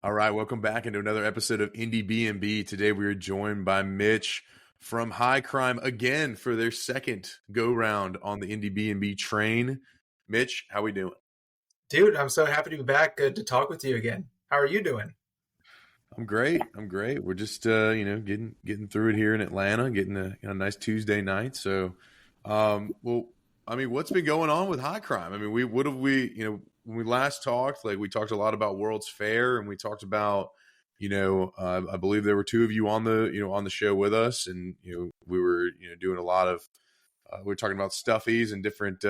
All right, welcome back into another episode of Indiebnb. Today we are joined by Mitch from High Crime again for their second go round on the Indiebnb train. Mitch, how we doing? Dude, I'm so happy to be back. Good to talk with you again. How are you doing? I'm great. I'm great. We're just getting through it here in Atlanta, getting a nice Tuesday night. So, well, I mean, what's been going on with High Crime? I mean, when we last talked, like we talked a lot about World's Fair, and we talked about I believe there were two of you on the show with us, and we were doing a lot of we were talking about stuffies and different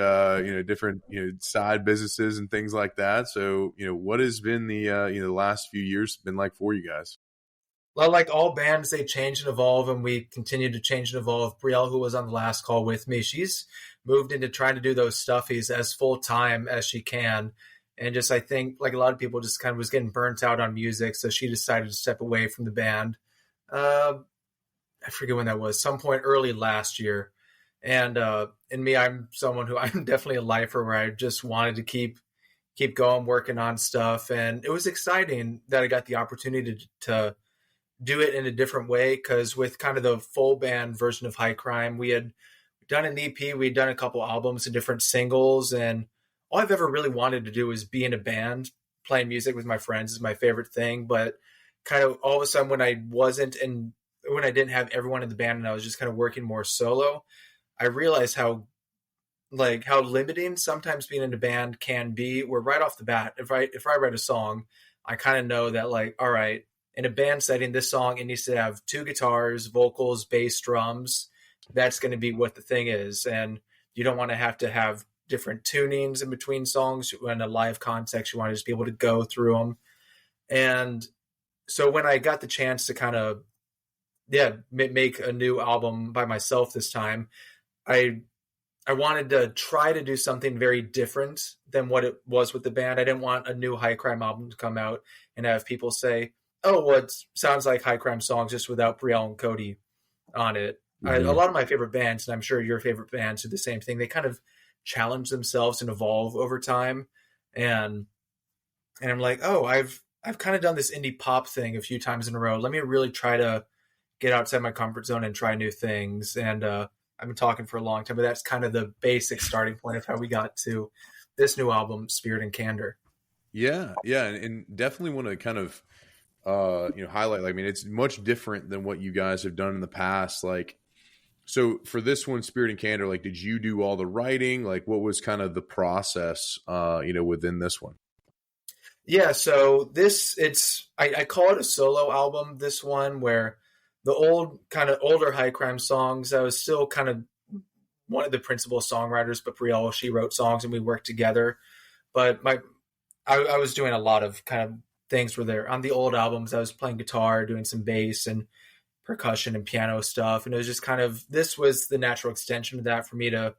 side businesses and things like that. So what has been the last few years been like for you guys? Well, like all bands, they change and evolve, and we continue to change and evolve. Brielle, who was on the last call with me, she's moved into trying to do those stuffies as full time as she can. And just, I think, like a lot of people, just kind of was getting burnt out on music. So she decided to step away from the band. I forget when that was, some point early last year. And in me, I'm someone who I'm definitely a lifer where I just wanted to keep going, working on stuff. And it was exciting that I got the opportunity to do it in a different way, because with kind of the full band version of High Crime, we had done an EP, we'd done a couple albums and different singles, and all I've ever really wanted to do is be in a band. Playing music with my friends is my favorite thing, but kind of all of a sudden when I didn't have everyone in the band and I was just kind of working more solo, I realized how limiting sometimes being in a band can be. Where right off the bat, if I write a song, I kind of know that, like, all right, in a band setting, this song, it needs to have two guitars, vocals, bass, drums. That's going to be what the thing is. And you don't want to have different tunings in between songs. In a live context, you want to just be able to go through them. And so when I got the chance to kind of, make a new album by myself this time, I wanted to try to do something very different than what it was with the band. I didn't want a new High Crime album to come out and have people say, oh, well, it sounds like High Crime songs just without Brielle and Cody on it. Mm-hmm. A lot of my favorite bands, and I'm sure your favorite bands, do the same thing. They kind of challenge themselves and evolve over time. And I'm like, oh, I've kind of done this indie pop thing a few times in a row. Let me really try to get outside my comfort zone and try new things. And I've been talking for a long time, but that's kind of the basic starting point of how we got to this new album, Spirit and Candor. Yeah, and definitely want to kind of highlight. I mean, it's much different than what you guys have done in the past. Like, so for this one, Spirit and Candor, like, did you do all the writing? Like, what was kind of the process, within this one? Yeah, so I call it a solo album, this one, where the older High Crime songs, I was still kind of one of the principal songwriters, but Brielle, she wrote songs and we worked together. But I was doing a lot of kind of things were there. On the old albums, I was playing guitar, doing some bass and percussion and piano stuff. And it was just kind of, this was the natural extension of that for me to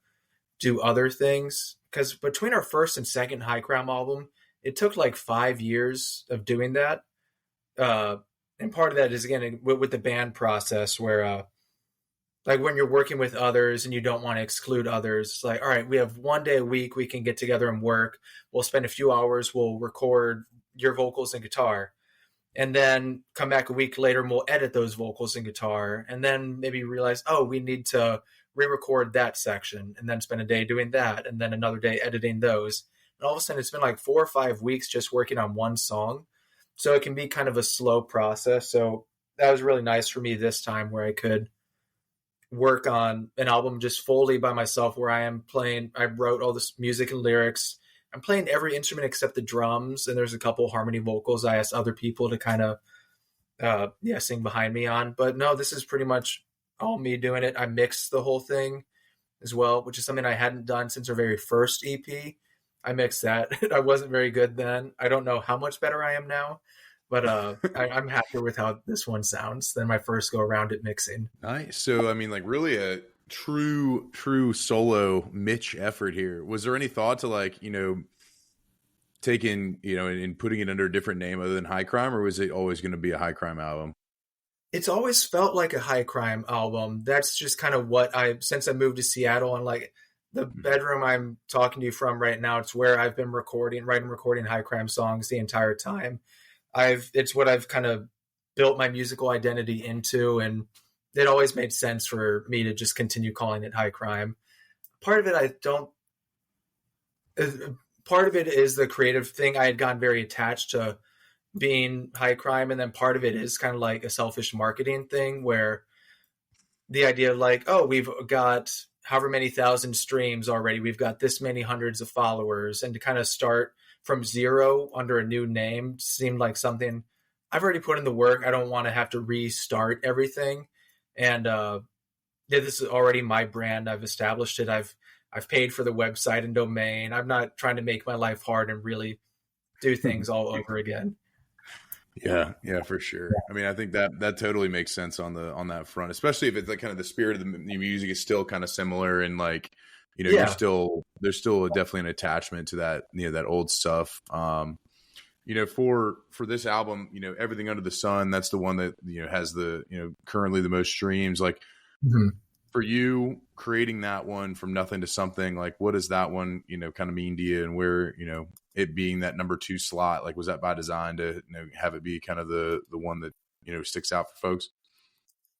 do other things. Because between our first and second High Crime album, it took like 5 years of doing that. And part of that is, again, with the band process where, like when you're working with others and you don't want to exclude others, it's like, all right, we have 1 day a week we can get together and work. We'll spend a few hours, we'll record your vocals and guitar, and then come back a week later and we'll edit those vocals and guitar, and then maybe realize, oh, we need to re-record that section, and then spend a day doing that, and then another day editing those. And all of a sudden it's been like 4 or 5 weeks just working on one song. So it can be kind of a slow process. So that was really nice for me this time, where I could work on an album just fully by myself, where I wrote all this music and lyrics. I'm playing every instrument except the drums, and there's a couple harmony vocals I asked other people to kind of sing behind me on. But no, this is pretty much all me doing it. I mixed the whole thing as well, which is something I hadn't done since our very first EP. I mixed that. I wasn't very good then. I don't know how much better I am now, but I'm happier with how this one sounds than my first go around at mixing. Nice. So, I mean, like, really a true solo Mitch effort here. Was there any thought to, like, taking, and putting it under a different name other than High Crime, or was it always going to be a High Crime album? It's always felt like a High Crime album. That's just kind of what since I moved to Seattle, and like the bedroom I'm talking to you from right now, it's where I've been recording High Crime songs the entire time. it's what I've kind of built my musical identity into, and it always made sense for me to just continue calling it high crime. Part of it I don't part of it is the creative thing. I had gotten very attached to being high crime, and then part of it is kind of like a selfish marketing thing where the idea of like, oh, we've got however many thousand streams already, we've got this many hundreds of followers, and to kind of start from zero under a new name seemed like something I've already put in the work. I don't want to have to restart everything. And yeah, this is already my brand. I've established it. I've paid for the website and domain. I'm not trying to make my life hard and really do things all over again. Yeah, yeah, for sure. I mean, I think that totally makes sense on that front, especially if it's like kind of the spirit of the music is still kind of similar, and like, you know, there's still definitely an attachment to that, you know, that old stuff. You know, for this album, you know, Everything Under the Sun, that's the one that, you know, has the, you know, currently the most streams. Like, for you creating that one from nothing to something, like, what does that one, you know, kind of mean to you, and where, you know, it being that number 2 slot, like, was that by design to, you know, have it be kind of the one that, you know, sticks out for folks?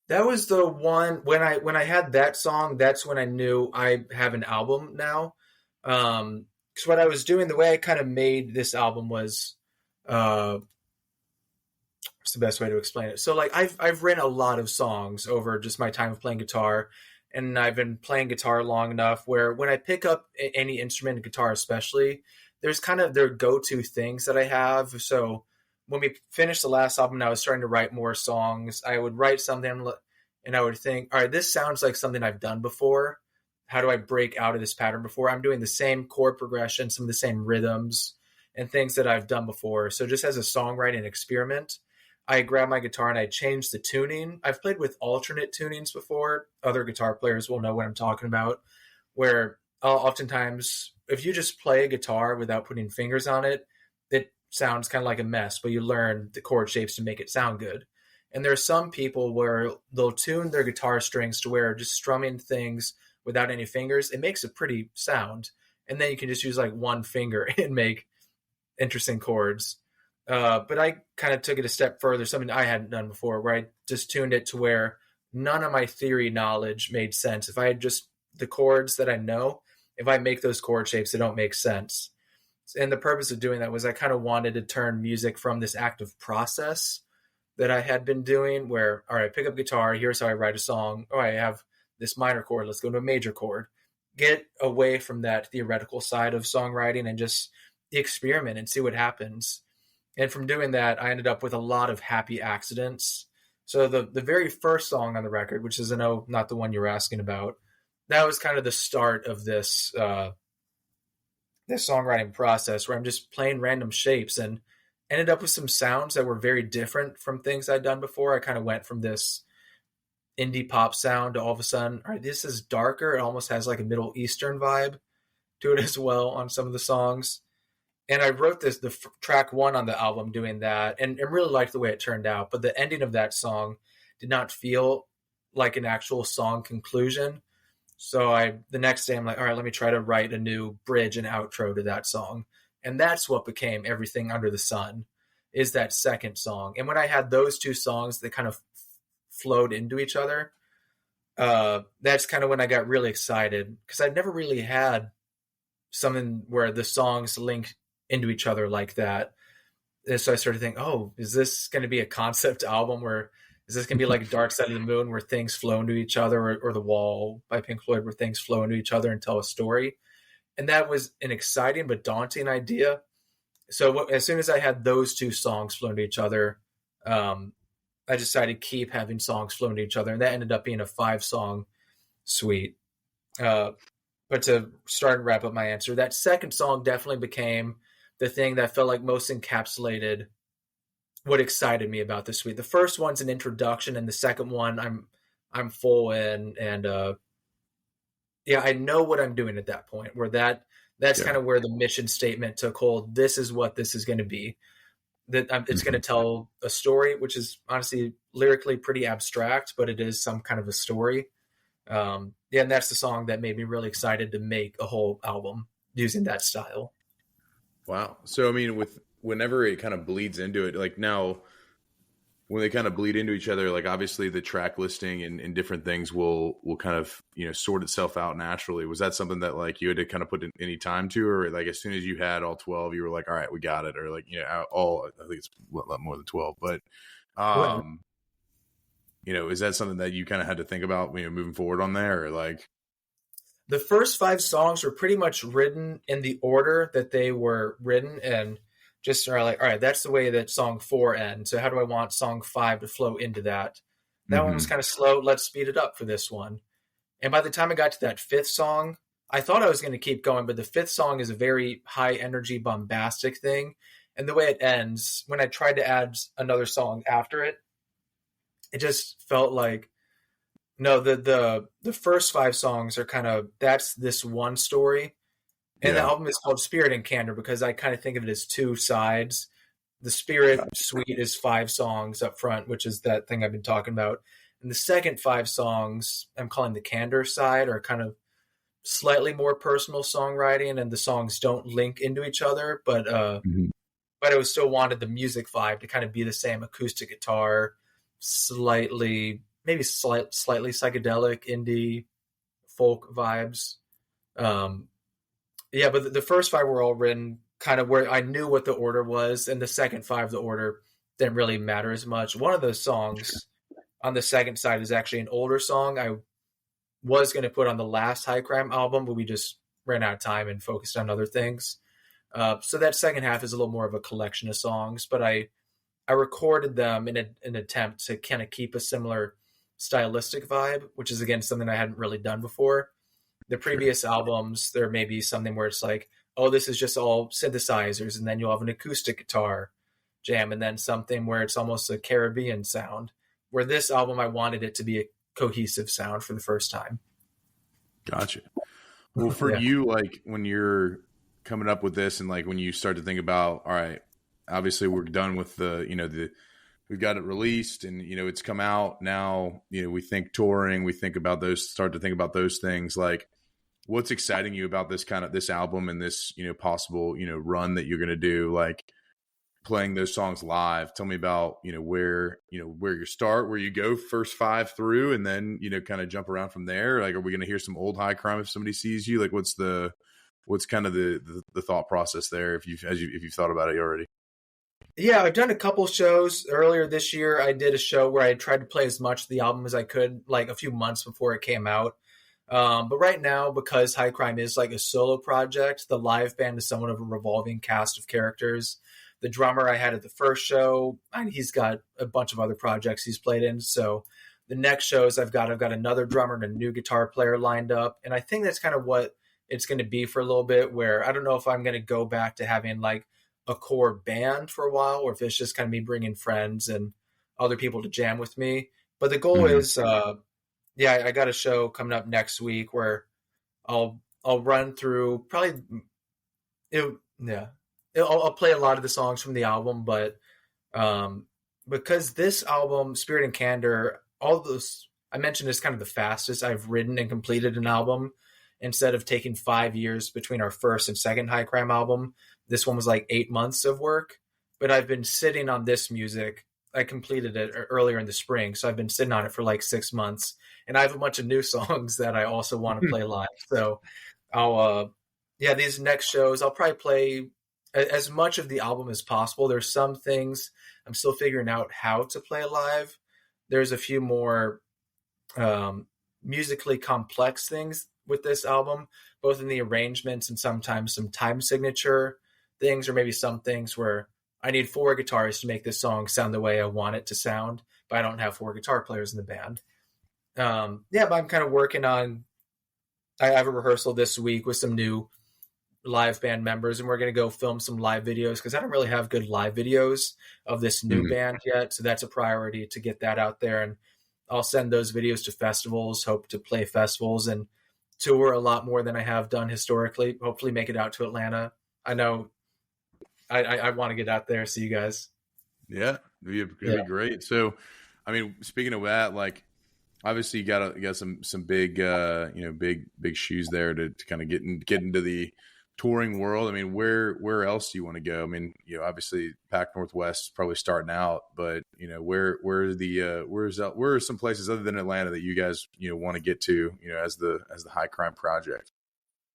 That was the one when I had that song, that's when I knew I have an album now. Because what I was doing, the way I kind of made this album was, what's the best way to explain it? So like I've written a lot of songs over just my time of playing guitar, and I've been playing guitar long enough where when I pick up any instrument, guitar especially, there's kind of their go-to things that I have. So when we finished the last album and I was starting to write more songs, I would write something and I would think, all right, this sounds like something I've done before. How do I break out of this pattern before? I'm doing the same chord progression, some of the same rhythms and things that I've done before. So just as a songwriting experiment, I grabbed my guitar and I changed the tuning. I've played with alternate tunings before. Other guitar players will know what I'm talking about, where oftentimes if you just play a guitar without putting fingers on it, it sounds kind of like a mess, but you learn the chord shapes to make it sound good. And there are some people where they'll tune their guitar strings to where just strumming things without any fingers, it makes a pretty sound. And then you can just use like one finger and make interesting chords. But I kind of took it a step further, something I hadn't done before, where I just tuned it to where none of my theory knowledge made sense. If I had just the chords that I know, if I make those chord shapes, they don't make sense. And the purpose of doing that was I kind of wanted to turn music from this active process that I had been doing where, all right, pick up guitar, here's how I write a song. Oh, I have this minor chord, let's go to a major chord. Get away from that theoretical side of songwriting and just experiment and see what happens. And from doing that, I ended up with a lot of happy accidents. So the very first song on the record, which is, I know, not the one you were asking about, that was kind of the start of this this songwriting process where I'm just playing random shapes and ended up with some sounds that were very different from things I'd done before. I kind of went from this indie pop sound to all of a sudden, all right, this is darker. It almost has like a Middle Eastern vibe to it as well on some of the songs. And I wrote the track 1 on the album doing that, and I really liked the way it turned out. But the ending of that song did not feel like an actual song conclusion. So the next day I'm like, all right, let me try to write a new bridge and outro to that song. And that's what became Everything Under the Sun, is that second song. And when I had those two songs that kind of flowed into each other, that's kind of when I got really excited, because I'd never really had something where the songs link into each other like that. And so I started thinking, oh, is this going to be a concept album, where is this going to be like Dark Side of the Moon, where things flow into each other, or The Wall by Pink Floyd, where things flow into each other and tell a story? And that was an exciting but daunting idea. So as soon as I had those two songs flow into each other, I decided to keep having songs flow into each other. And that ended up being a 5-song suite. But to start and wrap up my answer, that second song definitely became the thing that felt like most encapsulated what excited me about this suite. The first one's an introduction, and the second one I'm full in, and yeah, I know what I'm doing at that point. Where that's kind of where the mission statement took hold. This is what this is going to be. That it's going to tell a story, which is honestly lyrically pretty abstract, but it is some kind of a story. Yeah, and that's the song that made me really excited to make a whole album using that style. Wow. So, I mean, whenever it kind of bleeds into it, like now when they kind of bleed into each other, like obviously the track listing and different things will kind of, you know, sort itself out naturally. Was that something that like you had to kind of put in any time to, or like as soon as you had all 12, you were like, all right, we got it. Or like, you know, all, I think it's a lot more than 12, but, Right. you know, is that something that you kind of had to think about, you know, moving forward on there or like, The first five songs were pretty much written in the order that they were written, and just are like, all right, that's the way that song four ends. So how do I want song five to flow into that? That one was mm-hmm. kind of slow. Let's speed it up for this one. And by the time I got to that fifth song, I thought I was going to keep going, but the fifth song is a very high energy, bombastic thing. And the way it ends, when I tried to add another song after it, it just felt like no, the first five songs are kind of that's this one story. And the Yeah. album is called Spirit and Candor because I kind of think of it as two sides. The Spirit Gotcha. Suite is five songs up front, which is that thing I've been talking about. And the second five songs I'm calling the Candor side are kind of slightly more personal songwriting, and the songs don't link into each other, Mm-hmm. but I still wanted the music vibe to kind of be the same acoustic guitar, slightly maybe slightly psychedelic indie folk vibes. Um, yeah, but the first five were all written kind of where I knew what the order was, and the second five, the order didn't really matter as much. One of those songs on the second side is actually an older song I was going to put on the last High Crime album, but we just ran out of time and focused on other things. So that second half is a little more of a collection of songs, but I recorded them in an attempt to kind of keep a similar stylistic vibe, which is again something I hadn't really done before. The Sure. previous albums, there may be something where it's like, oh, this is just all synthesizers, and then you'll have an acoustic guitar jam, and then something where it's almost a Caribbean sound. Where this album, I wanted it to be a cohesive sound for the first time. Gotcha. Well, for Yeah. you, like when you're coming up with this and like when you start to think about, all right, obviously we're done with the, you know, we've got it released and, you know, it's come out now, you know, we think touring, we think about those, start to think about those things. Like what's exciting you about this kind of this album and this, you know, possible, you know, run that you're going to do, like playing those songs live. Tell me about, you know, where you start, where you go first five through and then, you know, kind of jump around from there. Like, are we going to hear some old High Crime if somebody sees you? Like what's kind of the thought process there if you've thought about it already? Yeah, I've done a couple shows. Earlier this year, I did a show where I tried to play as much of the album as I could, like a few months before it came out. But right now, because High Crime is like a solo project, the live band is somewhat of a revolving cast of characters. The drummer I had at the first show, and he's got a bunch of other projects he's played in. So the next shows I've got another drummer and a new guitar player lined up, and I think that's kind of what it's going to be for a little bit. Where I don't know if I'm going to go back to having like a core band for a while, or if it's just kind of me bringing friends and other people to jam with me. But the goal Mm-hmm. is, yeah, I got a show coming up next week where I'll run through probably it, yeah, I'll play a lot of the songs from the album, but um, because this album, Spirit and Candor, all those I mentioned is kind of the fastest I've written and completed an album. Instead of taking 5 years between our first and second High Crime album, this one was like 8 months of work. But I've been sitting on this music. I completed it earlier in the spring, so I've been sitting on it for like 6 months, and I have a bunch of new songs that I also want to play live. So I'll, yeah, these next shows I'll probably play as much of the album as possible. There's some things I'm still figuring out how to play live. There's a few more um, musically complex things with this album, both in the arrangements and sometimes some time signature things, or maybe some things where I need four guitars to make this song sound the way I want it to sound, but I don't have four guitar players in the band. Yeah, but I'm kind of working on. I have a rehearsal this week with some new live band members, and we're going to go film some live videos because I don't really have good live videos of this new Mm-hmm. band yet. So that's a priority to get that out there. And I'll send those videos to festivals, hope to play festivals and tour a lot more than I have done historically. Hopefully, make it out to Atlanta. I know I want to get out there, see you guys. Yeah, it'd Yeah. be great. So, I mean, speaking of that, like obviously you got some big you know big shoes there to kind of get into the touring world, I mean, where else do you want to go? I mean, obviously Pac Northwest is probably starting out, but where are some places other than Atlanta that you guys want to get to, as the High Crime Project?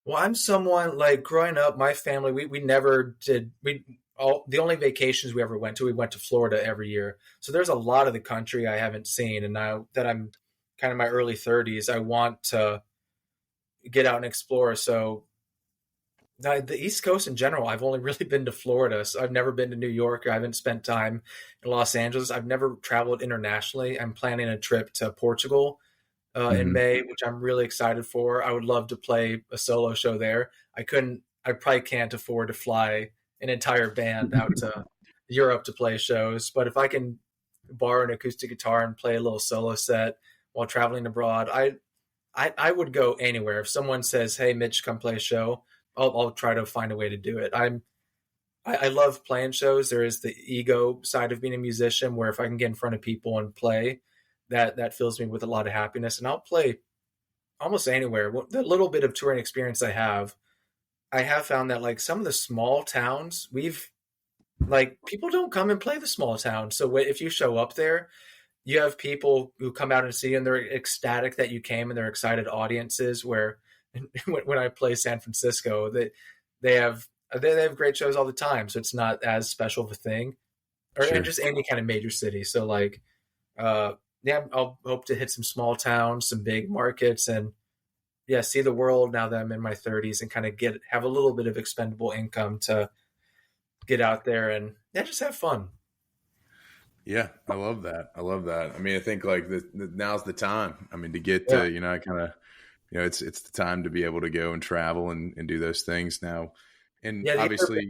Well, I'm someone like growing up, my family, we never did, the only vacations we ever went to Florida every year. So there's a lot of the country I haven't seen. And now that I'm kind of in my early 30s, I want to get out and explore. So the East Coast in general, I've only really been to Florida. So I've never been to New York. I haven't spent time in Los Angeles. I've never traveled internationally. I'm planning a trip to Portugal in May, which I'm really excited for. I would love to play a solo show there. I probably can't afford to fly an entire band out to Europe to play shows, but if I can borrow an acoustic guitar and play a little solo set while traveling abroad, I would go anywhere. If someone says, "Hey, Mitch, come play a show," I'll try to find a way to do it. I love playing shows. There is the ego side of being a musician, where if I can get in front of people and play, that fills me with a lot of happiness. And I'll play almost anywhere. The little bit of touring experience I have found that like some of the small towns, people don't come and play the small towns. So if you show up there, you have people who come out and see you and they're ecstatic that you came, and they're excited audiences. Where when I play San Francisco, they have great shows all the time. So it's not as special of a thing, or Sure. just any kind of major city. So I'll hope to hit some small towns, some big markets, and see the world now that I'm in my 30s, and kind of have a little bit of expendable income to get out there and just have fun. Yeah, I love that. I mean, I think like now's the time. I mean, to get it's the time to be able to go and travel and do those things now. And obviously,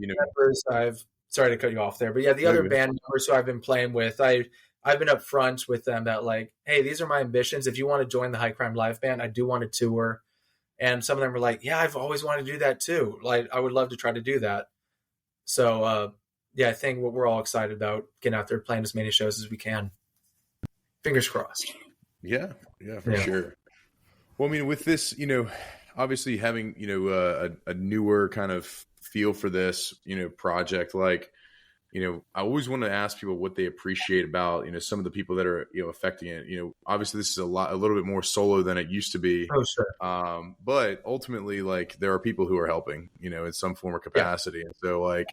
sorry to cut you off there, but the other band members who I've been playing with, I've been upfront with them that like, hey, these are my ambitions. If you want to join the High Crime Live Band, I do want to tour. And some of them were like, yeah, I've always wanted to do that too. Like, I would love to try to do that. So, I think what we're all excited about, getting out there, playing as many shows as we can. Fingers crossed. Yeah, for sure. Well, I mean, with this, obviously having, a newer kind of feel for this, project, like, I always want to ask people what they appreciate about, some of the people that are, affecting it. Obviously this is a little bit more solo than it used to be. Oh, sure. But ultimately, like, there are people who are helping, in some form or capacity. And so, like,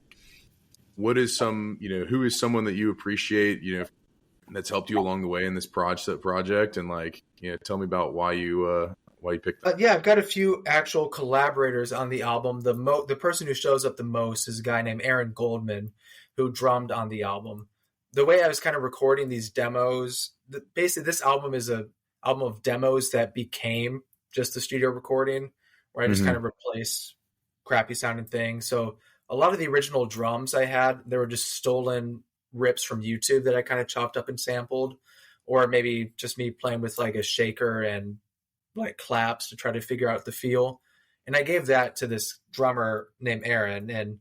what is who is someone that you appreciate, that's helped you along the way in this project? And like, tell me about why you picked that. I've got a few actual collaborators on the album. The person who shows up the most is a guy named Aaron Goldman, who drummed on the album. The way I was kind of recording these demos, basically this album is an album of demos that became just a studio recording, where I just kind of replaced crappy sounding things. So a lot of the original drums I had, they were just stolen rips from YouTube that I kind of chopped up and sampled, or maybe just me playing with like a shaker and like claps to try to figure out the feel. And I gave that to this drummer named Aaron, and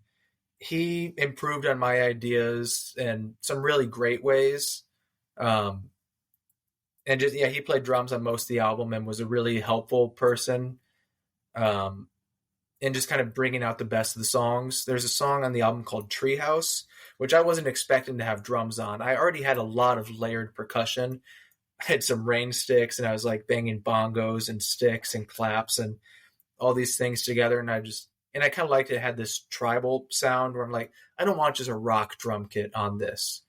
he improved on my ideas in some really great ways. And just, he played drums on most of the album and was a really helpful person. And just kind of bringing out the best of the songs. There's a song on the album called Treehouse, which I wasn't expecting to have drums on. I already had a lot of layered percussion. I had some rain sticks, and I was like banging bongos and sticks and claps and all these things together. And I kind of liked it. It had this tribal sound where I'm like, I don't want just a rock drum kit on this.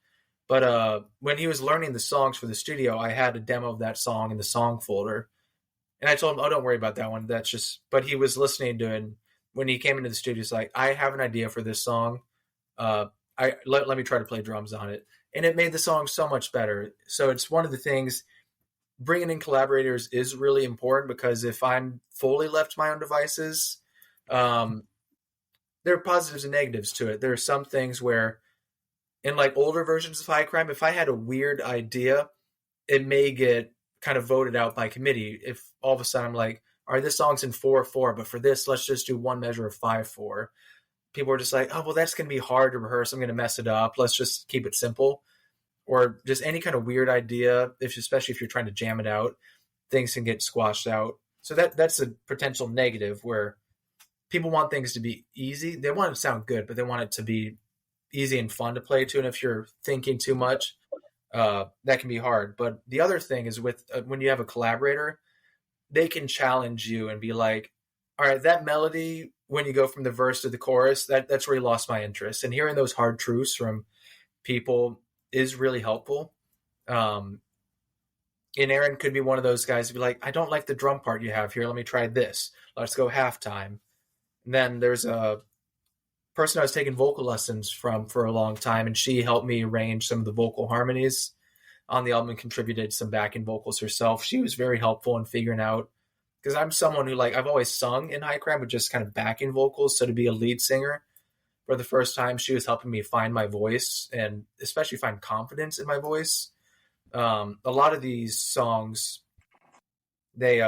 But when he was learning the songs for the studio, I had a demo of that song in the song folder. And I told him, oh, don't worry about that one. But he was listening to it. And when he came into the studio, he's like, I have an idea for this song. Let me try to play drums on it. And it made the song so much better. So it's one of the things, bringing in collaborators is really important, because if I'm fully left to my own devices, there are positives and negatives to it. There are some things where in like older versions of High Crime, if I had a weird idea, it may get kind of voted out by committee. If all of a sudden I'm like, all right, this song's in 4/4, but for this, let's just do one measure of 5/4. People are just like, oh, well, that's going to be hard to rehearse. I'm going to mess it up. Let's just keep it simple. Or just any kind of weird idea, especially if you're trying to jam it out, things can get squashed out. So that's a potential negative, where people want things to be easy. They want it to sound good, but they want it to be easy and fun to play to. And if you're thinking too much, that can be hard. But the other thing is with when you have a collaborator, they can challenge you and be like, all right, that melody, when you go from the verse to the chorus, that's where you lost my interest. And hearing those hard truths from people is really helpful. And Aaron could be one of those guys to be like, I don't like the drum part you have here. Let me try this. Let's go halftime. And then there's a person I was taking vocal lessons from for a long time, and she helped me arrange some of the vocal harmonies on the album and contributed some backing vocals herself. She was very helpful in figuring out, because I'm someone who, like, I've always sung in high crime with just kind of backing vocals. So to be a lead singer for the first time, she was helping me find my voice and especially find confidence in my voice. A lot of these songs, they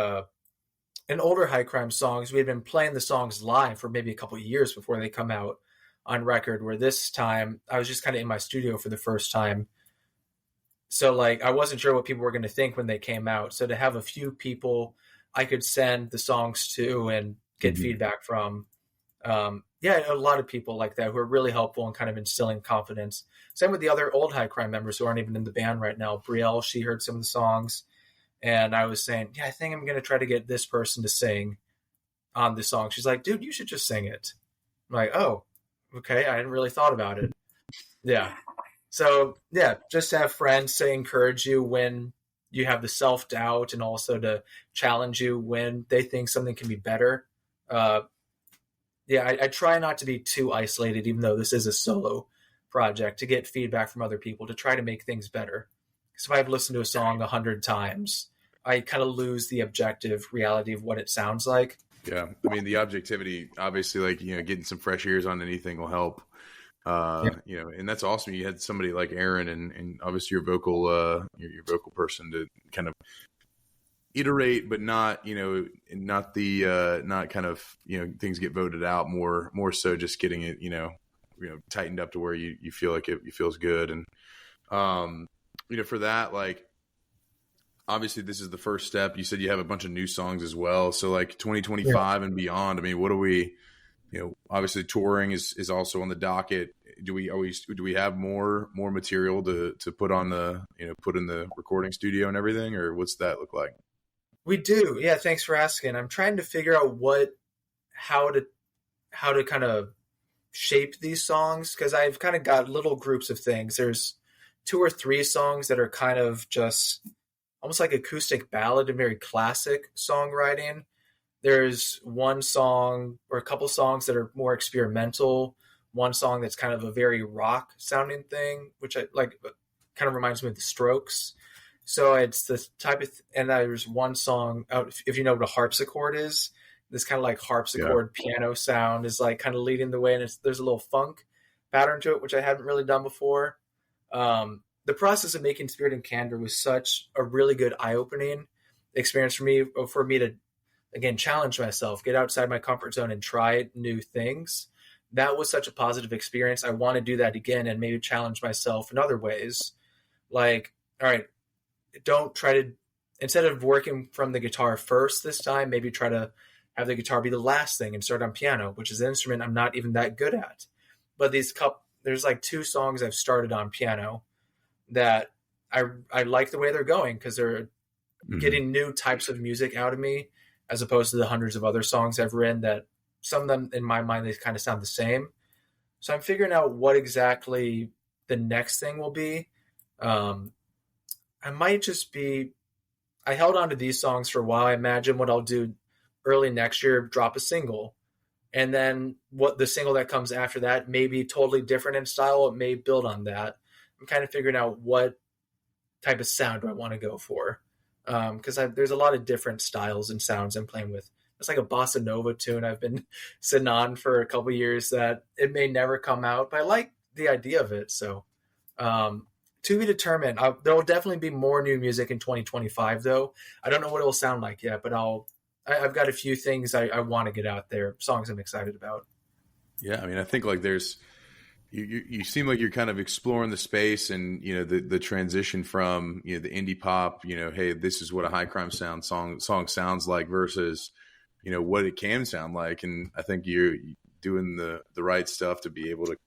in older high crime songs, we had been playing the songs live for maybe a couple of years before they come out on record, where this time I was just kind of in my studio for the first time. So, like, I wasn't sure what people were going to think when they came out. So to have a few people I could send the songs to and get feedback from, a lot of people like that who are really helpful and kind of instilling confidence. Same with the other old high crime members who aren't even in the band right now. Brielle, she heard some of the songs, and I was saying, I think I'm going to try to get this person to sing on the song. She's like, dude, you should just sing it. I'm like, oh, okay. I hadn't really thought about it. Yeah. So, just to have friends to encourage you when you have the self-doubt, and also to challenge you when they think something can be better. I try not to be too isolated, even though this is a solo project, to get feedback from other people to try to make things better. Because if I've listened to a song 100 times, I kind of lose the objective reality of what it sounds like. Yeah. I mean, the objectivity, obviously, like, getting some fresh ears on anything will help. And that's awesome. You had somebody like Aaron and obviously your vocal person to kind of iterate, but not kind of, things get voted out, more so just getting it, tightened up to where you feel like it feels good. And, for that, like, obviously this is the first step. You said you have a bunch of new songs as well. So like 2025 and beyond, I mean, what do we, obviously touring is also on the docket. Do we have more material to put on put in the recording studio and everything, or what's that look like? We do. Yeah. Thanks for asking. I'm trying to figure out how to kind of shape these songs, because I've kind of got little groups of things. There's 2 or 3 songs that are kind of just almost like acoustic ballad and very classic songwriting. There's one song or a couple songs that are more experimental. One song that's kind of a very rock sounding thing, which I like, kind of reminds me of the Strokes. So it's the type of, and there's one song, if you know what a harpsichord is, this kind of like harpsichord piano sound is like kind of leading the way. And there's a little funk pattern to it, which I hadn't really done before. The process of making Spirit and Candor was such a really good eye-opening experience for me to, again, challenge myself, get outside my comfort zone and try new things. That was such a positive experience. I want to do that again and maybe challenge myself in other ways. Like, all right, don't try to, instead of working from the guitar first this time, maybe try to have the guitar be the last thing and start on piano, which is an instrument I'm not even that good at. But there's like 2 songs I've started on piano that I like the way they're going, because they're getting new types of music out of me, as opposed to the hundreds of other songs I've written that some of them in my mind, they kind of sound the same. So I'm figuring out what exactly the next thing will be. I might just be, I held on to these songs for a while. I imagine what I'll do early next year, drop a single. And then what the single that comes after that may be totally different in style. It may build on that. I'm kind of figuring out what type of sound do I want to go for. Because there's a lot of different styles and sounds I'm playing with. It's like a bossa nova tune I've been sitting on for a couple of years that it may never come out, but I like the idea of it. So to be determined. There will definitely be more new music in 2025, though. I don't know what it will sound like yet, but I've got a few things I want to get out there, songs I'm excited about. Yeah, I mean, I think like there's you seem like you're kind of exploring the space, and the transition from the indie pop, hey, this is what a high crime song sounds like, versus what it can sound like. And I think you're doing the right stuff to be able to,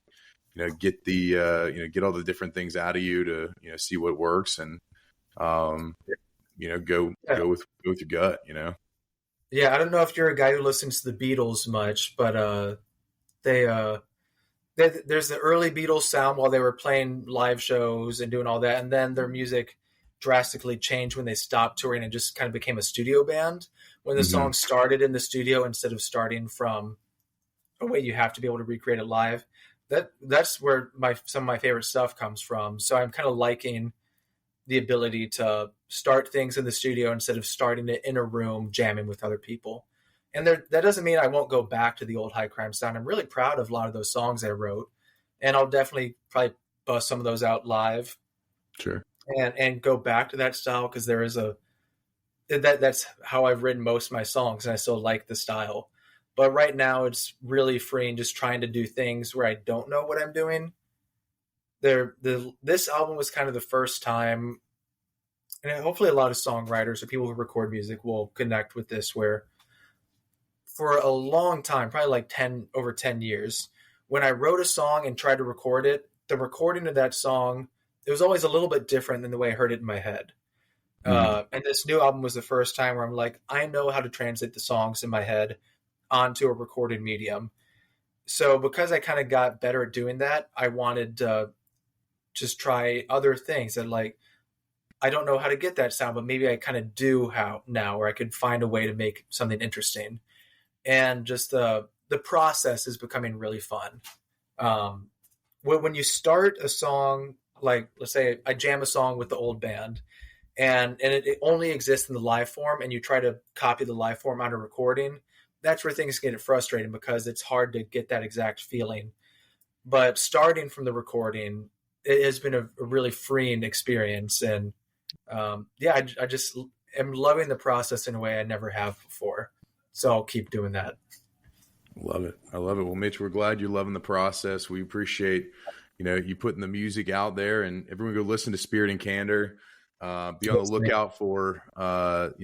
get get all the different things out of you to, see what works and, go Yeah. with your gut, Yeah, I don't know if you're a guy who listens to the Beatles much, but they there's the early Beatles sound while they were playing live shows and doing all that, and then their music drastically changed when they stopped touring and just kind of became a studio band. When the Mm-hmm. song started in the studio instead of starting from a way you have to be able to recreate it live, that's where some of my favorite stuff comes from. So I'm kind of liking the ability to start things in the studio instead of starting it in a room jamming with other people. And that doesn't mean I won't go back to the old high crime sound. I'm really proud of a lot of those songs I wrote, and I'll definitely probably bust some of those out live Sure. and go back to that style because there is that's how I've written most of my songs, and I still like the style. But right now, it's really freeing, just trying to do things where I don't know what I'm doing. This album was kind of the first time, and hopefully a lot of songwriters or people who record music will connect with this, where for a long time, probably like 10 years, when I wrote a song and tried to record it, the recording of that song, it was always a little bit different than the way I heard it in my head. Mm-hmm. And this new album was the first time where I'm like, I know how to translate the songs in my head onto a recorded medium. So because I kind of got better at doing that, I wanted to just try other things that, like, I don't know how to get that sound, but maybe I kind of do how now, where I could find a way to make something interesting. And just the process is becoming really fun. When you start a song, like let's say I jam a song with the old band, and it only exists in the live form, and you try to copy the live form on a recording, that's where things get frustrating because it's hard to get that exact feeling. But starting from the recording, it has been a really freeing experience, and yeah, I just am loving the process in a way I never have before. So I'll keep doing that. Love it. I love it. Well, Mitch, we're glad you're loving the process. We appreciate, you putting the music out there, and everyone go listen to Spirit and Candor. Be on the Yes, man. lookout for,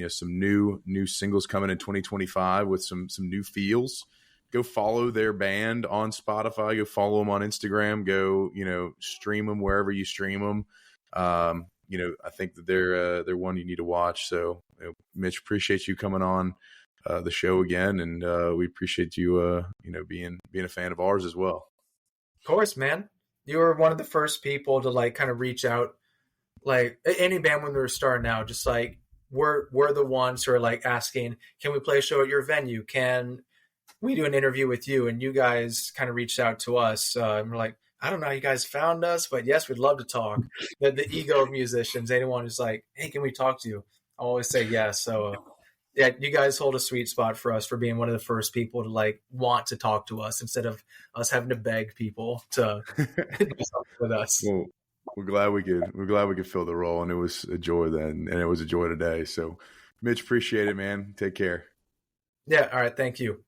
some new singles coming in 2025 with some new feels. Go follow their band on Spotify. Go follow them on Instagram. Go, stream them wherever you stream them. I think that they're one you need to watch. So, Mitch, appreciate you coming on the show again, and we appreciate you, being a fan of ours as well. Of course, man. You were one of the first people to like kind of reach out, like any band when they're starting out, just like we're the ones who are like asking, can we play a show at your venue? Can we do an interview with you? And you guys kind of reached out to us, and we're like, I don't know how you guys found us, but yes, we'd love to talk. The ego of musicians, anyone who's like, hey, can we talk to you? I always say yes. So yeah, you guys hold a sweet spot for us for being one of the first people to like want to talk to us instead of us having to beg people to do something with us. Well, we're glad we could fill the role, and it was a joy then, and it was a joy today. So, Mitch, appreciate it, man. Take care. Yeah. All right. Thank you.